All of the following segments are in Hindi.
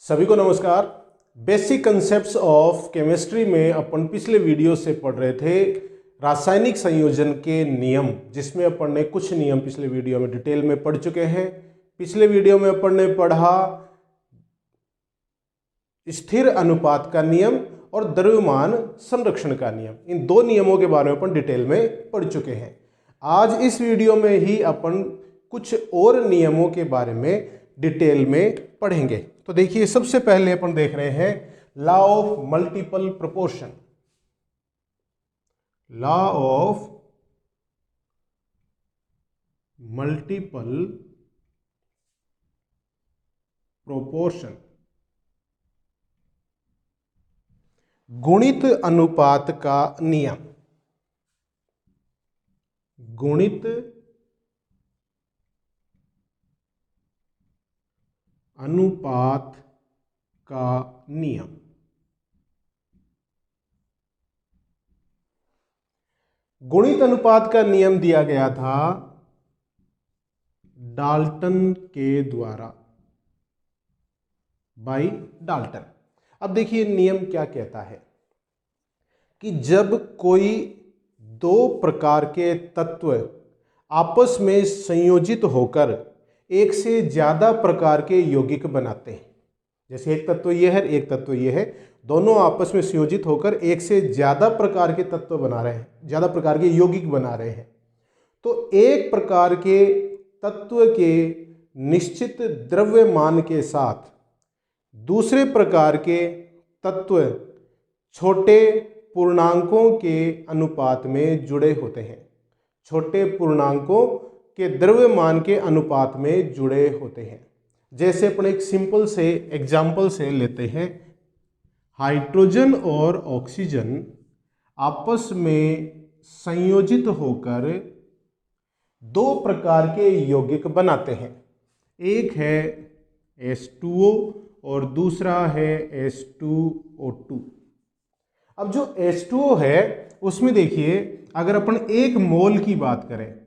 सभी को नमस्कार। बेसिक कंसेप्ट्स ऑफ केमिस्ट्री में अपन पिछले वीडियो से पढ़ रहे थे रासायनिक संयोजन के नियम, जिसमें अपन ने कुछ नियम पिछले वीडियो में डिटेल में पढ़ चुके हैं। पिछले वीडियो में अपन ने पढ़ा स्थिर अनुपात का नियम और द्रव्यमान संरक्षण का नियम। इन दो नियमों के बारे में अपन डिटेल में पढ़ चुके हैं। आज इस वीडियो में ही अपन कुछ और नियमों के बारे में डिटेल में पढ़ेंगे। तो देखिए, सबसे पहले अपन देख रहे हैं law of multiple proportion. Law of multiple proportion, गुणित अनुपात का नियम। गुणित अनुपात का नियम। गुणित अनुपात का नियम दिया गया था डाल्टन के द्वारा, बाय डाल्टन। अब देखिए नियम क्या कहता है कि जब कोई दो प्रकार के तत्व आपस में संयोजित होकर एक से ज्यादा प्रकार के यौगिक बनाते हैं, जैसे एक तत्व यह है, एक तत्व यह है, दोनों आपस में संयोजित होकर एक से ज्यादा प्रकार के तत्व बना रहे हैं, ज्यादा प्रकार के यौगिक बना रहे हैं, तो एक प्रकार के तत्व के निश्चित द्रव्यमान के साथ दूसरे प्रकार के तत्व छोटे पूर्णांकों के अनुपात में जुड़े होते हैं। छोटे पूर्णांकों के द्रव्यमान के अनुपात में जुड़े होते हैं। जैसे अपन एक सिंपल से एग्जाम्पल से लेते हैं, हाइड्रोजन और ऑक्सीजन आपस में संयोजित होकर दो प्रकार के यौगिक बनाते हैं। एक है H2O और दूसरा है H2O2। अब जो H2O है उसमें देखिए, अगर अपन एक मोल की बात करें,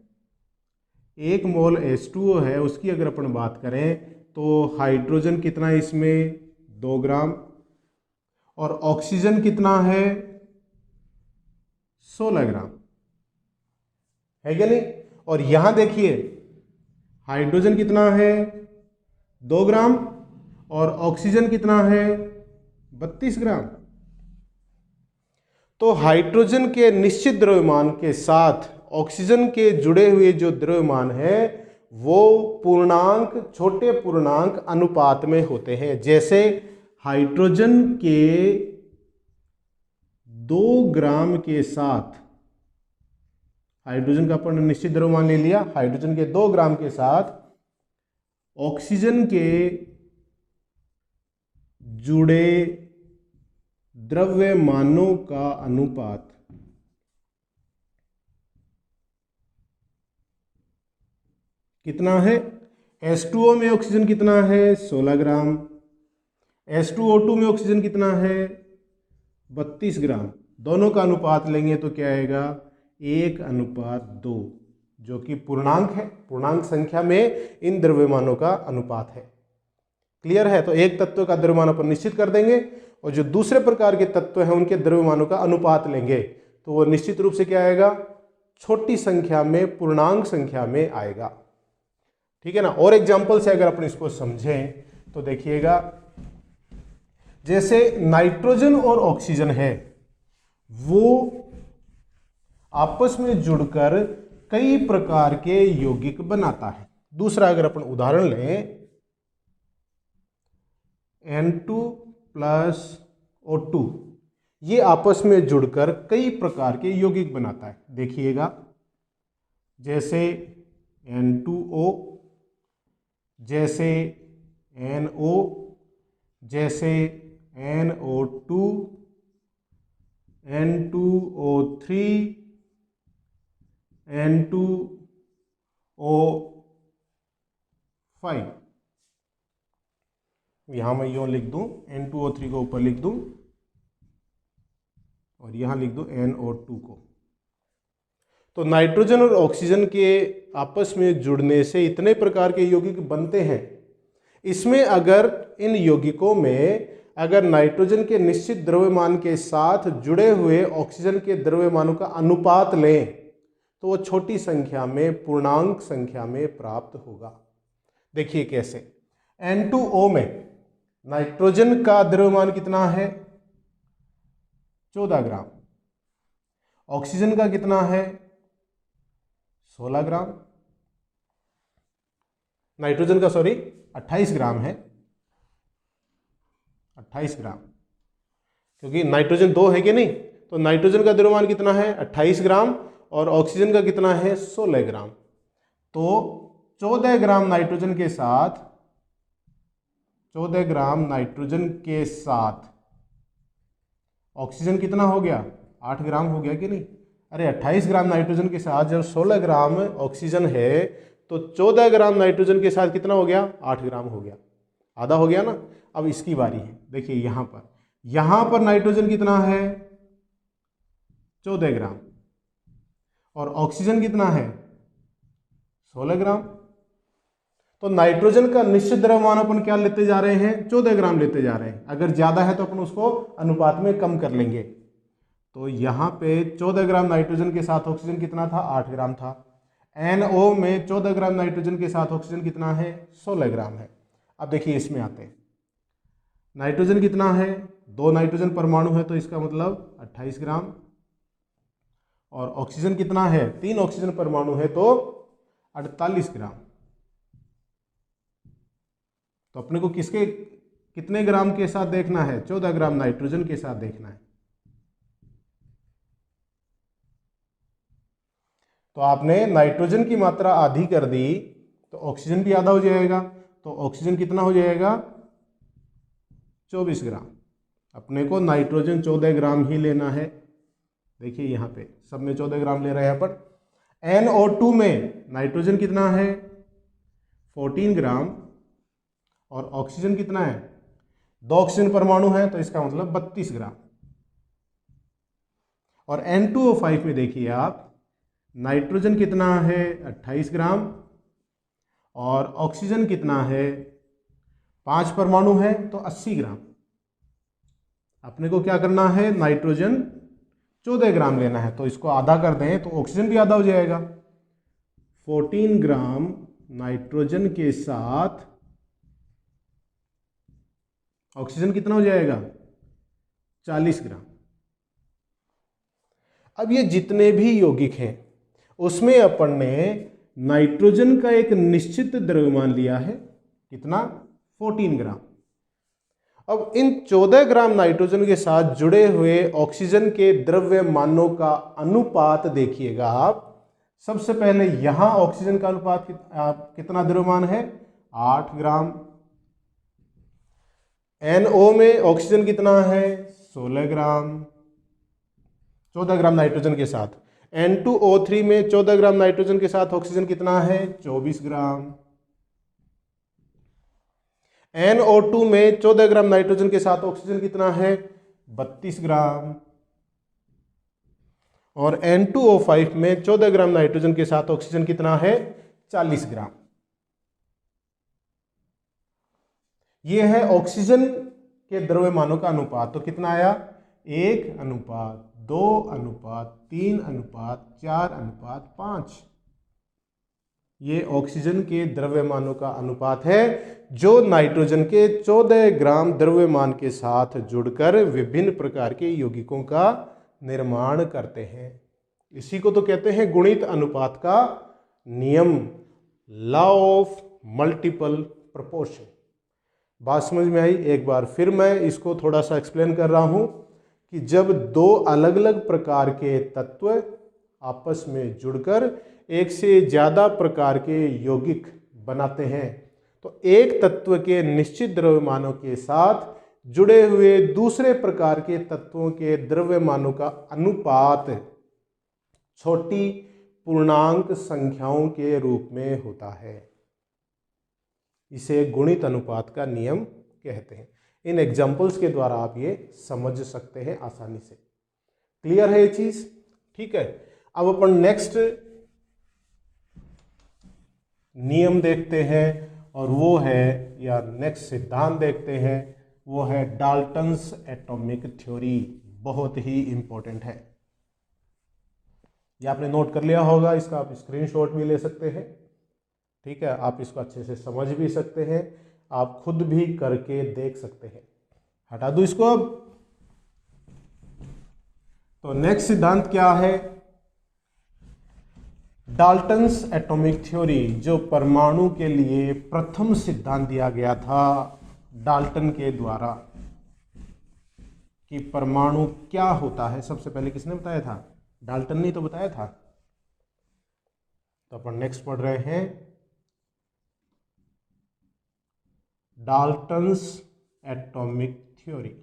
एक मोल H2O है, उसकी अगर अपन बात करें तो हाइड्रोजन कितना है इसमें 2 ग्राम, और ऑक्सीजन कितना है 16 ग्राम, है क्या नहीं। और यहां देखिए हाइड्रोजन कितना है 2 ग्राम और ऑक्सीजन कितना है 32 ग्राम। तो हाइड्रोजन के निश्चित द्रव्यमान के साथ ऑक्सीजन के जुड़े हुए जो द्रव्यमान है वो पूर्णांक, छोटे पूर्णांक अनुपात में होते हैं। जैसे हाइड्रोजन के 2 ग्राम के साथ, हाइड्रोजन का अपन निश्चित द्रव्यमान ले लिया, हाइड्रोजन के 2 ग्राम के साथ ऑक्सीजन के जुड़े द्रव्यमानों का अनुपात कितना है। H2O में ऑक्सीजन कितना है 16 ग्राम, H2O2 में ऑक्सीजन कितना है 32 ग्राम। दोनों का अनुपात लेंगे तो क्या आएगा 1:2, जो कि पूर्णांक है। पूर्णांक संख्या में इन द्रव्यमानों का अनुपात है। क्लियर है। तो एक तत्व का द्रव्यमान अपन निश्चित कर देंगे और जो दूसरे प्रकार के तत्व हैं उनके द्रव्यमानों का अनुपात लेंगे तो वो निश्चित रूप से क्या आएगा, छोटी संख्या में, पूर्णांक संख्या में आएगा। ठीक है ना। और एग्जाम्पल से अगर अपन इसको समझें तो देखिएगा, जैसे नाइट्रोजन और ऑक्सीजन है वो आपस में जुड़कर कई प्रकार के यौगिक बनाता है। दूसरा अगर अपन उदाहरण लें, N2+O2, ये आपस में जुड़कर कई प्रकार के यौगिक बनाता है। देखिएगा, जैसे N2O, जैसे NO, जैसे NO2, N2O3, N2O5। यहां मैं यूं लिख दूं, N2O3 को ऊपर लिख दूं और यहां लिख दूं NO2 को। तो नाइट्रोजन और ऑक्सीजन के आपस में जुड़ने से इतने प्रकार के यौगिक बनते हैं इसमें अगर इन यौगिकों में अगर नाइट्रोजन के निश्चित द्रव्यमान के साथ जुड़े हुए ऑक्सीजन के द्रव्यमानों का अनुपात लें तो वो छोटी संख्या में, पूर्णांक संख्या में प्राप्त होगा। देखिए कैसे। N2O में नाइट्रोजन का द्रव्यमान कितना है? 14 ग्राम। ऑक्सीजन का कितना है? 16 ग्राम। नाइट्रोजन का 28 ग्राम है, 28 ग्राम, क्योंकि नाइट्रोजन 2 है कि नहीं। तो नाइट्रोजन का द्रव्यमान कितना है? 28 ग्राम और ऑक्सीजन का कितना है? 16 ग्राम। तो 14 ग्राम नाइट्रोजन के साथ 14 ग्राम नाइट्रोजन के साथ ऑक्सीजन कितना हो गया? 8 ग्राम हो गया कि नहीं? अरे 28 ग्राम नाइट्रोजन के साथ जब 16 ग्राम ऑक्सीजन है तो 14 ग्राम नाइट्रोजन के साथ कितना हो गया? 8 ग्राम हो गया, आधा हो गया ना। अब इसकी बारी है। देखिए यहां पर नाइट्रोजन कितना है? 14 ग्राम और ऑक्सीजन कितना है? 16 ग्राम। तो नाइट्रोजन का निश्चित द्रव्यमान अपन क्या लेते जा रहे हैं? 14 ग्राम लेते जा रहे हैं। अगर ज्यादा है तो अपन उसको अनुपात में कम कर लेंगे। तो यहां पे 14 ग्राम नाइट्रोजन के साथ ऑक्सीजन कितना था? 8 ग्राम था। NO में 14 ग्राम नाइट्रोजन के साथ ऑक्सीजन कितना है? 16 ग्राम है। अब देखिए इसमें आते हैं। नाइट्रोजन कितना है? 2 नाइट्रोजन परमाणु है तो इसका मतलब 28 ग्राम। और ऑक्सीजन कितना है? 3 ऑक्सीजन परमाणु है तो 48 ग्राम। तो अपने को कितने ग्राम के साथ देखना है? 14 ग्राम नाइट्रोजन के साथ देखना है। तो आपने नाइट्रोजन की मात्रा आधी कर दी तो ऑक्सीजन भी आधा हो जाएगा। तो ऑक्सीजन कितना हो जाएगा? 24 ग्राम। अपने को नाइट्रोजन 14 ग्राम ही लेना है। देखिए यहाँ पे सब में 14 ग्राम ले रहे हैं अपन। NO2 में नाइट्रोजन कितना है? 14 ग्राम और ऑक्सीजन कितना है? 2 ऑक्सीजन परमाणु है तो इसका मतलब 32 ग्राम। और N2O5 में देखिए आप, नाइट्रोजन कितना है? 28 ग्राम और ऑक्सीजन कितना है? 5 परमाणु है तो 80 ग्राम। अपने को क्या करना है? नाइट्रोजन 14 ग्राम लेना है तो इसको आधा कर दें तो ऑक्सीजन भी आधा हो जाएगा। 14 ग्राम नाइट्रोजन के साथ ऑक्सीजन कितना हो जाएगा? 40 ग्राम। अब ये जितने भी यौगिक हैं उसमें अपन ने नाइट्रोजन का एक निश्चित द्रव्यमान लिया है। कितना? 14 ग्राम। अब इन 14 ग्राम नाइट्रोजन के साथ जुड़े हुए ऑक्सीजन के द्रव्यमानों का अनुपात देखिएगा आप। सबसे पहले यहां ऑक्सीजन का अनुपात कितना द्रव्यमान है? 8 ग्राम। NO में ऑक्सीजन कितना है? 16 ग्राम, 14 ग्राम नाइट्रोजन के साथ। N2O3 में 14 ग्राम नाइट्रोजन के साथ ऑक्सीजन कितना है? 24 ग्राम। NO2 में 14 ग्राम नाइट्रोजन के साथ ऑक्सीजन कितना है? 32 ग्राम। और N2O5 में 14 ग्राम नाइट्रोजन के साथ ऑक्सीजन कितना है? 40 ग्राम। यह है ऑक्सीजन के द्रव्यमानों का अनुपात। तो कितना आया? 1:2:3:4:5। ये ऑक्सीजन के द्रव्यमानों का अनुपात है जो नाइट्रोजन के 14 ग्राम द्रव्यमान के साथ जुड़कर विभिन्न प्रकार के यौगिकों का निर्माण करते हैं। इसी को तो कहते हैं गुणित अनुपात का नियम, लॉ ऑफ मल्टीपल प्रोपोर्शन। बात समझ में आई? एक बार फिर मैं इसको थोड़ा सा एक्सप्लेन कर रहा हूं कि जब 2 अलग अलग प्रकार के तत्व आपस में जुड़कर एक से ज़्यादा प्रकार के यौगिक बनाते हैं तो एक तत्व के निश्चित द्रव्यमानों के साथ जुड़े हुए दूसरे प्रकार के तत्वों के द्रव्यमानों का अनुपात छोटी पूर्णांक संख्याओं के रूप में होता है। इसे गुणित अनुपात का नियम कहते हैं। इन एग्जाम्पल्स के द्वारा आप ये समझ सकते हैं आसानी से। क्लियर है ये चीज? ठीक है। अब अपन नेक्स्ट नियम देखते हैं और वो है, या नेक्स्ट सिद्धांत देखते हैं, वो है डाल्टन्स एटॉमिक थ्योरी। बहुत ही इंपॉर्टेंट है, ये आपने नोट कर लिया होगा, इसका आप स्क्रीनशॉट भी ले सकते हैं। ठीक है, आप इसको अच्छे से समझ भी सकते हैं, आप खुद भी करके देख सकते हैं। हटा दूं इसको अब। तो नेक्स्ट सिद्धांत क्या है? डाल्टन्स एटॉमिक थ्योरी, जो परमाणु के लिए प्रथम सिद्धांत दिया गया था डाल्टन के द्वारा, कि परमाणु क्या होता है। सबसे पहले किसने बताया था? डाल्टन ने तो बताया था। तो अपन नेक्स्ट पढ़ रहे हैं डाल्टन्स एटॉमिक थ्योरी।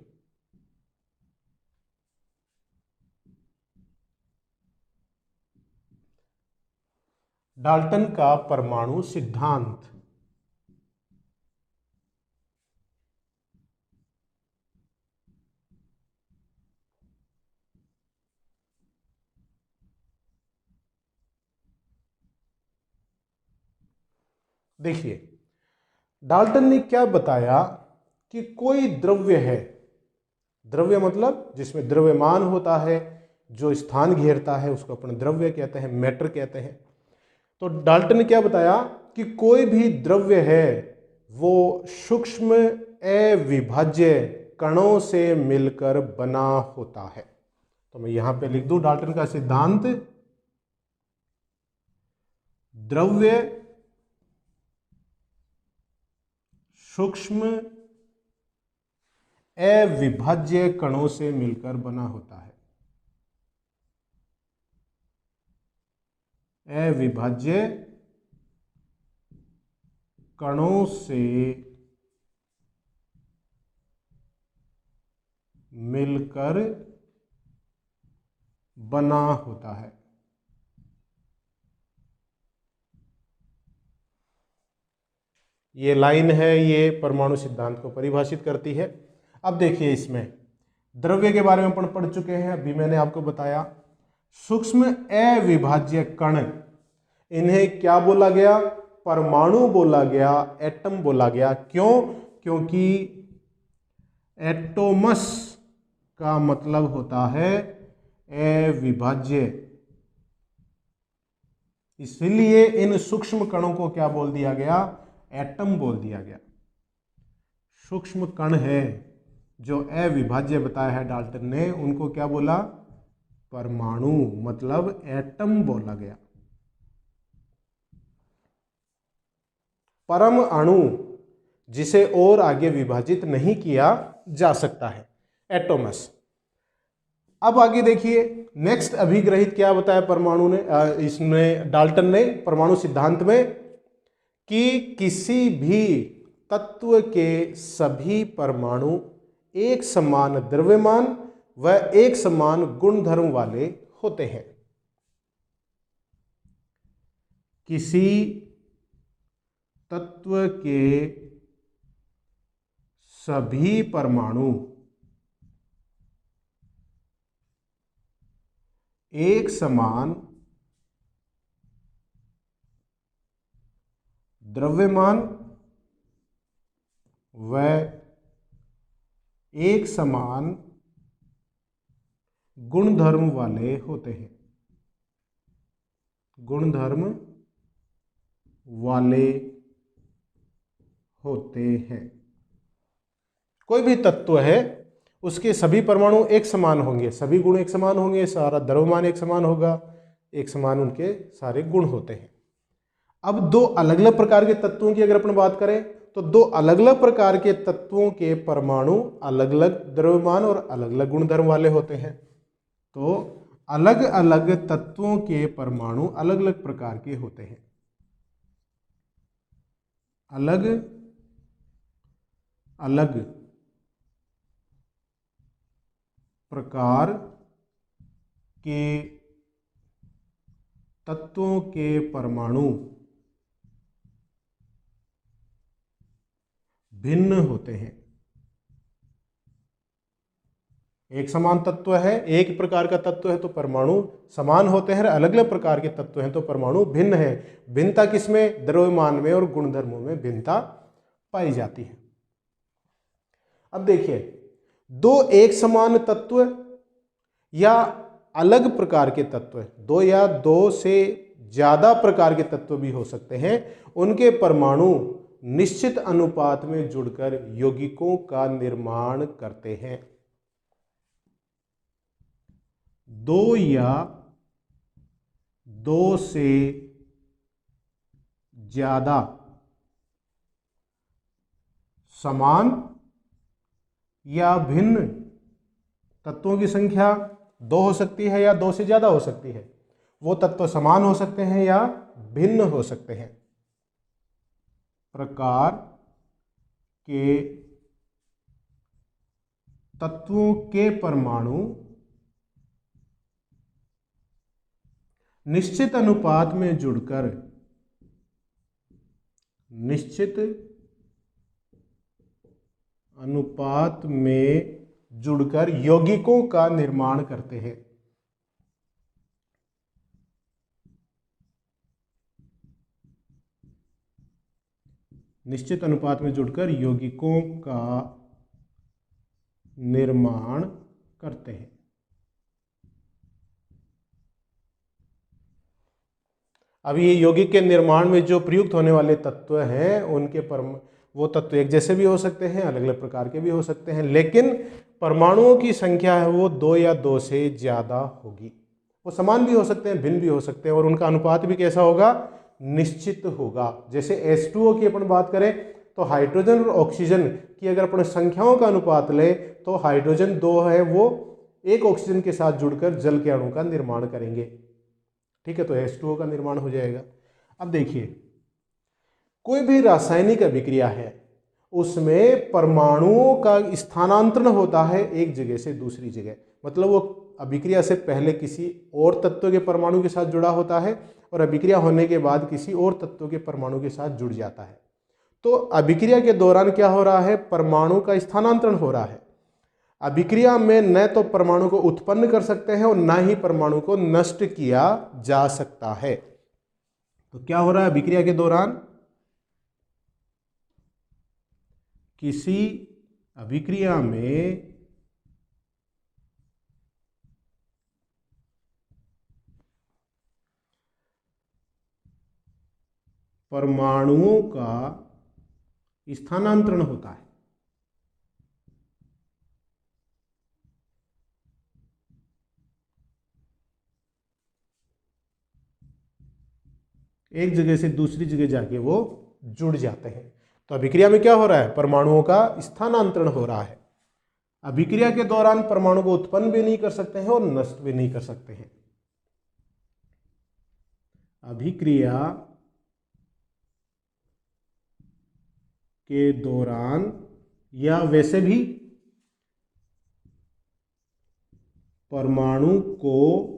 डाल्टन का परमाणु सिद्धांत। देखिए, डाल्टन ने क्या बताया कि कोई द्रव्य है, द्रव्य मतलब जिसमें द्रव्यमान होता है, जो स्थान घेरता है, उसको अपन द्रव्य कहते हैं, मैटर कहते हैं। तो डाल्टन ने क्या बताया कि कोई भी द्रव्य है वो सूक्ष्म अविभाज्य कणों से मिलकर बना होता है। तो मैं यहां पे लिख दूं डाल्टन का सिद्धांत, द्रव्य सूक्ष्म अविभाज्य कणों से मिलकर बना होता है। अविभाज्य कणों से मिलकर बना होता है। ये लाइन है, ये परमाणु सिद्धांत को परिभाषित करती है। अब देखिए, इसमें द्रव्य के बारे में अपन पढ़ चुके हैं, अभी मैंने आपको बताया सूक्ष्म अविभाज्य कण, इन्हें क्या बोला गया? परमाणु बोला गया, एटम बोला गया। क्यों? क्योंकि एटोमस का मतलब होता है अविभाज्य, इसलिए इन सूक्ष्म कणों को क्या बोल दिया गया? एटम बोल दिया गया। सूक्ष्म कण है जो अविभाज्य बताया है डाल्टन ने, उनको क्या बोला? परमाणु, मतलब एटम बोला गया। परम अणु, जिसे और आगे विभाजित नहीं किया जा सकता है, एटोमस। अब आगे देखिए, नेक्स्ट अभिग्रहित क्या बताया परमाणु ने, इसमें डाल्टन ने परमाणु सिद्धांत में, कि किसी भी तत्व के सभी परमाणु एक समान द्रव्यमान व एक समान गुणधर्म वाले होते हैं। किसी तत्व के सभी परमाणु एक समान द्रव्यमान व एक समान गुणधर्म वाले होते हैं। गुणधर्म वाले होते हैं। कोई भी तत्व है, उसके सभी परमाणु एक समान होंगे, सभी गुण एक समान होंगे, सारा द्रव्यमान एक समान होगा, एक समान उनके सारे गुण होते हैं। अब दो अलग अलग प्रकार के तत्वों की अगर अपन बात करें, तो दो अलग अलग प्रकार के तत्वों के परमाणु अलग अलग द्रव्यमान और अलग अलग गुणधर्म वाले होते हैं। तो अलग अलग तत्वों के परमाणु अलग अलग प्रकार के होते हैं। अलग अलग प्रकार के तत्वों के परमाणु भिन्न होते हैं। एक समान तत्व है, एक प्रकार का तत्व है तो परमाणु समान होते हैं, अलग अलग प्रकार के तत्व हैं तो परमाणु भिन्न है। भिन्नता किसमें? द्रव्यमान में और गुणधर्मों में भिन्नता पाई जाती है। अब देखिए, दो एक समान तत्व या अलग प्रकार के तत्व, दो या दो से ज्यादा प्रकार के तत्व भी हो सकते हैं, उनके परमाणु निश्चित अनुपात में जुड़कर यौगिकों का निर्माण करते हैं। दो या दो से ज्यादा समान या भिन्न तत्वों की संख्या दो हो सकती है या दो से ज्यादा हो सकती है। वो तत्व समान हो सकते हैं या भिन्न हो सकते हैं। प्रकार के तत्वों के परमाणु निश्चित अनुपात में जुड़कर यौगिकों का निर्माण करते हैं। निश्चित अनुपात में जुड़कर यौगिकों का निर्माण करते हैं। अब ये यौगिक के निर्माण में जो प्रयुक्त होने वाले तत्व हैं, उनके वो तत्व एक जैसे भी हो सकते हैं, अलग अलग प्रकार के भी हो सकते हैं, लेकिन परमाणुओं की संख्या है वो दो या दो से ज्यादा होगी। वो समान भी हो सकते हैं, भिन्न भी हो सकते हैं, और उनका अनुपात भी कैसा होगा? निश्चित होगा। जैसे H2O की अपन बात करें तो हाइड्रोजन और ऑक्सीजन की अगर अपन संख्याओं का अनुपात लें तो हाइड्रोजन 2 है, वो एक ऑक्सीजन के साथ जुड़कर जल के अणु का निर्माण करेंगे। ठीक है, तो H2O का निर्माण हो जाएगा। अब देखिए, कोई भी रासायनिक अभिक्रिया है, उसमें परमाणुओं का स्थानांतरण होता है एक जगह से दूसरी जगह। मतलब वो अभिक्रिया से पहले किसी और तत्व के परमाणु के साथ जुड़ा होता है और अभिक्रिया होने के बाद किसी और तत्व के परमाणु के साथ जुड़ जाता है। तो अभिक्रिया के दौरान क्या हो रहा है? परमाणु का स्थानांतरण हो रहा है। अभिक्रिया में न तो परमाणु को उत्पन्न कर सकते हैं और न ही परमाणु को नष्ट किया जा सकता है। तो क्या हो रहा है अभिक्रिया के दौरान? किसी अभिक्रिया में परमाणुओं का स्थानांतरण होता है। एक जगह से दूसरी जगह जाके वो जुड़ जाते हैं। तो अभिक्रिया में क्या हो रहा है? परमाणुओं का स्थानांतरण हो रहा है। अभिक्रिया के दौरान परमाणु को उत्पन्न भी नहीं कर सकते हैं और नष्ट भी नहीं कर सकते हैं। अभिक्रिया के दौरान या वैसे भी परमाणु को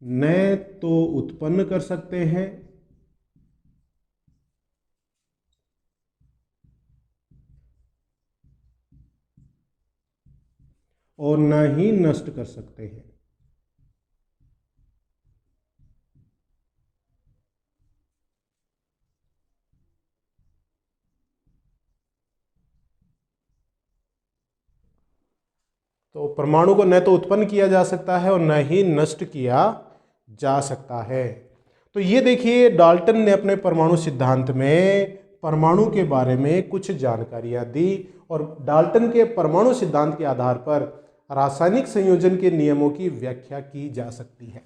न तो उत्पन्न कर सकते हैं और न ही नष्ट कर सकते हैं। तो परमाणु को न तो उत्पन्न किया जा सकता है और न ही नष्ट किया जा सकता है। तो ये देखिए, डाल्टन ने अपने परमाणु सिद्धांत में परमाणु के बारे में कुछ जानकारियां दी और डाल्टन के परमाणु सिद्धांत के आधार पर रासायनिक संयोजन के नियमों की व्याख्या की जा सकती है।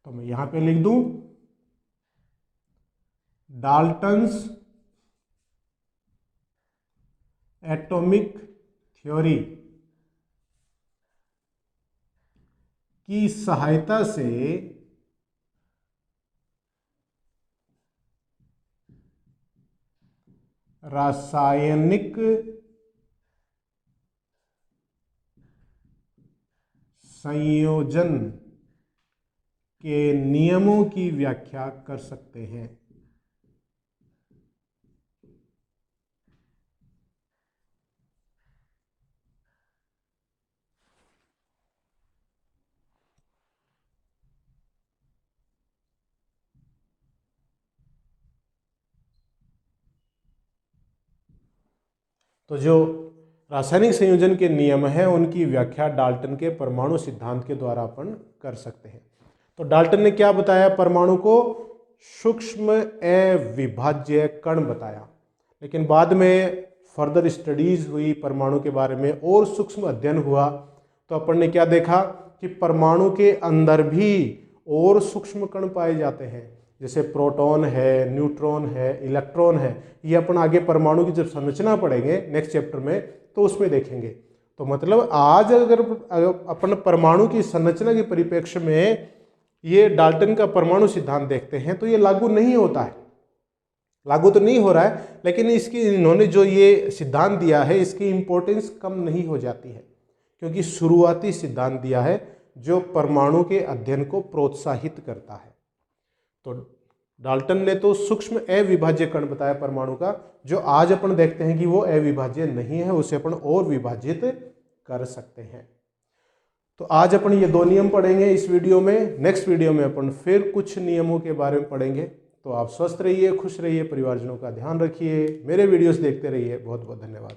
तो मैं यहां पे लिख दूं, डाल्टन्स एटॉमिक थ्योरी की सहायता से रासायनिक संयोजन के नियमों की व्याख्या कर सकते हैं। तो जो रासायनिक संयोजन के नियम हैं उनकी व्याख्या डाल्टन के परमाणु सिद्धांत के द्वारा अपन कर सकते हैं। तो डाल्टन ने क्या बताया? परमाणु को सूक्ष्म अविभाज्य कण बताया। लेकिन बाद में फर्दर स्टडीज हुई परमाणु के बारे में और सूक्ष्म अध्ययन हुआ, तो अपन ने क्या देखा कि परमाणु के अंदर भी और सूक्ष्म कण पाए जाते हैं, जैसे प्रोटॉन है, न्यूट्रॉन है, इलेक्ट्रॉन है। ये अपन आगे परमाणु की जब संरचना पढ़ेंगे नेक्स्ट चैप्टर में तो उसमें देखेंगे। तो मतलब आज अगर अपन परमाणु की संरचना के परिप्रेक्ष्य में ये डाल्टन का परमाणु सिद्धांत देखते हैं तो ये लागू नहीं होता है, लागू तो नहीं हो रहा है, लेकिन इसकी इन्होंने जो ये सिद्धांत दिया है इसकी इंपॉर्टेंस कम नहीं हो जाती है, क्योंकि शुरुआती सिद्धांत दिया है जो परमाणु के अध्ययन को प्रोत्साहित करता है। तो डाल्टन ने तो सूक्ष्म अविभाज्य कण बताया परमाणु का, जो आज अपन देखते हैं कि वो अविभाज्य नहीं है, उसे अपन और विभाजित कर सकते हैं। तो आज अपन ये 2 नियम पढ़ेंगे इस वीडियो में। नेक्स्ट वीडियो में अपन फिर कुछ नियमों के बारे में पढ़ेंगे। तो आप स्वस्थ रहिए, खुश रहिए, परिवारजनों का ध्यान रखिए, मेरे वीडियोस देखते रहिए। बहुत बहुत धन्यवाद।